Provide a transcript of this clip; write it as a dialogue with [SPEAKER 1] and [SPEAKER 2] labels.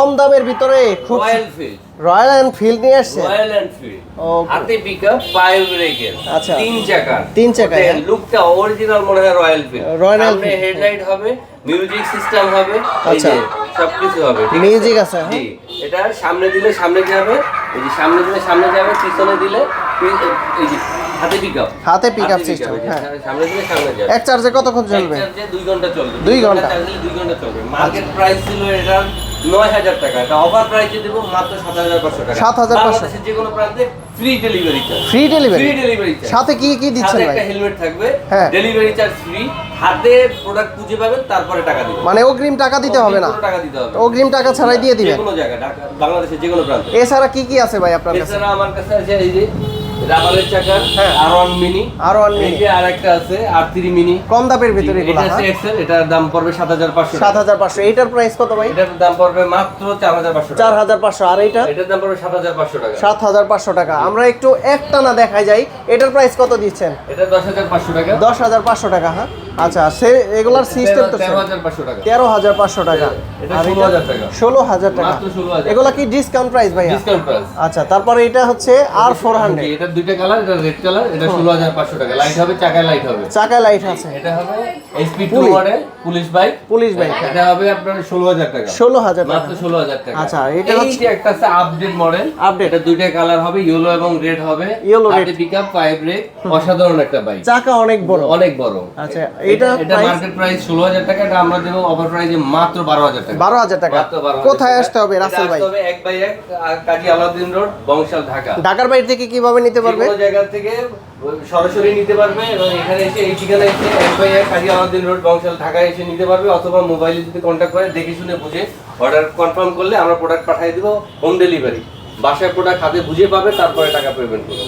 [SPEAKER 1] কম দামের ভিতরে খুব রয়্যাল এনফিল্ড নিয়ে আসছে।
[SPEAKER 2] রয়্যাল এনফিল্ড হাতে পিকআপ, পায়ে ব্রেকের,
[SPEAKER 1] আচ্ছা,
[SPEAKER 2] তিন চাকা লুকটা অরিজিনাল মনে হয় রয়্যাল এনফিল্ড। সামনে হেডলাইট হবে, মিউজিক সিস্টেম হবে, এই যে সবকিছু হবে,
[SPEAKER 1] মিউজিক আছে।
[SPEAKER 2] জি, এটা সামনে দিলে সামনে যাবে, এই যে সামনে দিলে সামনে যাবে, পিছনে দিলে এই যে হাতে পিকআপ সিস্টেম। হ্যাঁ, সামনে দিলে সামনে যাবে।
[SPEAKER 1] এক চার্জে কতক্ষণ চলবে?
[SPEAKER 2] এক চার্জে 2 ঘন্টা চলবে।
[SPEAKER 1] 2 ঘন্টা
[SPEAKER 2] চার্জে 2 ঘন্টা চলবে। মার্কেট প্রাইস ছিল এটা 9000 টাকা, এটা অফার প্রাইসে দেব মাত্র 7500 টাকা।
[SPEAKER 1] 7500,
[SPEAKER 2] বাংলাদেশের যে কোনো প্রান্তে free delivery charge.
[SPEAKER 1] Free delivery
[SPEAKER 2] charge.
[SPEAKER 1] সাথে কি কি দিচ্ছেন ভাই?
[SPEAKER 2] একটা হেলমেট থাকবে,
[SPEAKER 1] হ্যাঁ,
[SPEAKER 2] ডেলিভারি চার্জ ফ্রি, হাতে প্রোডাক্ট খুঁজে পাবেন, তারপরে টাকা দিবেন।
[SPEAKER 1] মানে অগ্রিম টাকা দিতে হবে না?
[SPEAKER 2] টাকা দিতে হবে,
[SPEAKER 1] অগ্রিম টাকা ছাড়াই দিয়ে দিবেন।
[SPEAKER 2] যে কোনো জায়গায়, ঢাকা, বাংলাদেশের যে কোনো প্রান্তে।
[SPEAKER 1] এছাড়া কি কি আছে ভাই আপনার কাছে?
[SPEAKER 2] এছাড়া আমার কাছে আছে এই যে রাবারের চাকা,
[SPEAKER 1] হ্যাঁ,
[SPEAKER 2] R1 মিনি,
[SPEAKER 1] R1 মিনি,
[SPEAKER 2] এই যে আরেকটা আছে R3 মিনি,
[SPEAKER 1] কম দামের ভিতরে এগুলো।
[SPEAKER 2] এটা আছে এক্সেল, এটার দাম পড়বে 7500 টাকা।
[SPEAKER 1] 7500। এটার প্রাইস কত ভাই?
[SPEAKER 2] এটার দাম পড়বে মাত্র 4500 টাকা।
[SPEAKER 1] 4500। আর
[SPEAKER 2] এটার দাম পড়বে 7500 টাকা।
[SPEAKER 1] 7500 টাকা। আমরা একটু একটানা দেখাই যাই, এটার প্রাইস কত দিচ্ছেন?
[SPEAKER 2] এটা 10500 টাকা।
[SPEAKER 1] 10500 টাকা। হ্যাঁ, আচ্ছা, সে এগুলার সিস্টেম তো
[SPEAKER 2] 13500 টাকা।
[SPEAKER 1] 13500 টাকা।
[SPEAKER 2] এটা 16000 টাকা।
[SPEAKER 1] 16000 টাকা
[SPEAKER 2] মাত্র 16000।
[SPEAKER 1] এগুলা কি ডিসকাউন্ট প্রাইস ভাই?
[SPEAKER 2] Discount price.
[SPEAKER 1] আচ্ছা, তারপরে এটা হচ্ছে R400।
[SPEAKER 2] এটা দুইটা কালার, এটা রেড কালার, এটা 16500 টাকা। লাইট হবে, চাকায় লাইট হবে।
[SPEAKER 1] চাকায় লাইট আছে।
[SPEAKER 2] এটা হবে SP2 মডেল পুলিশ বাইক।
[SPEAKER 1] এটা
[SPEAKER 2] হবে আপনার 16000 টাকা।
[SPEAKER 1] 16000 টাকা,
[SPEAKER 2] মাত্র 16000 টাকা।
[SPEAKER 1] আচ্ছা, এটা হচ্ছে
[SPEAKER 2] একটা আছে আপডেট মডেল।
[SPEAKER 1] আপডেট,
[SPEAKER 2] এটা দুইটা কালার হবে, ইয়েলো এবং রেড হবে।
[SPEAKER 1] ইয়েলো রেড,
[SPEAKER 2] পিকআপ, পায়ে ব্রেক, অসাধারণ একটা বাইক।
[SPEAKER 1] চাকা অনেক বড়,
[SPEAKER 2] অনেক বড়।
[SPEAKER 1] আচ্ছা, এটা
[SPEAKER 2] মার্কেট প্রাইস 16000 টাকা, এটা আমরা দেব অফার প্রাইসে মাত্র 12000 টাকা।
[SPEAKER 1] 12000 টাকা। কোথায় আসতে হবে রাসেল ভাই?
[SPEAKER 2] তবে 1/1 কাজী আলাউদ্দিন রোড, বংশাল, ঢাকা।
[SPEAKER 1] ঢাকার বাইরে থেকে কিভাবে নিতে পারবে?
[SPEAKER 2] কোনো জায়গা থেকে সরাসরি নিতে পারবে, এবং এখানে এসে এই ঠিকানায় এসে 1/1 কাজী আলাউদ্দিন রোড, বংশাল, ঢাকায় এসে নিতে পারবে, অথবা মোবাইলে যদি কন্ট্যাক্ট করে দেখে শুনে বুঝে অর্ডার কনফার্ম করলে আমরা প্রোডাক্ট পাঠিয়ে দিব হোম ডেলিভারি। বাসায় প্রোডাক্ট হাতে বুঝে পাবে, তারপরে টাকা পেমেন্ট করবে।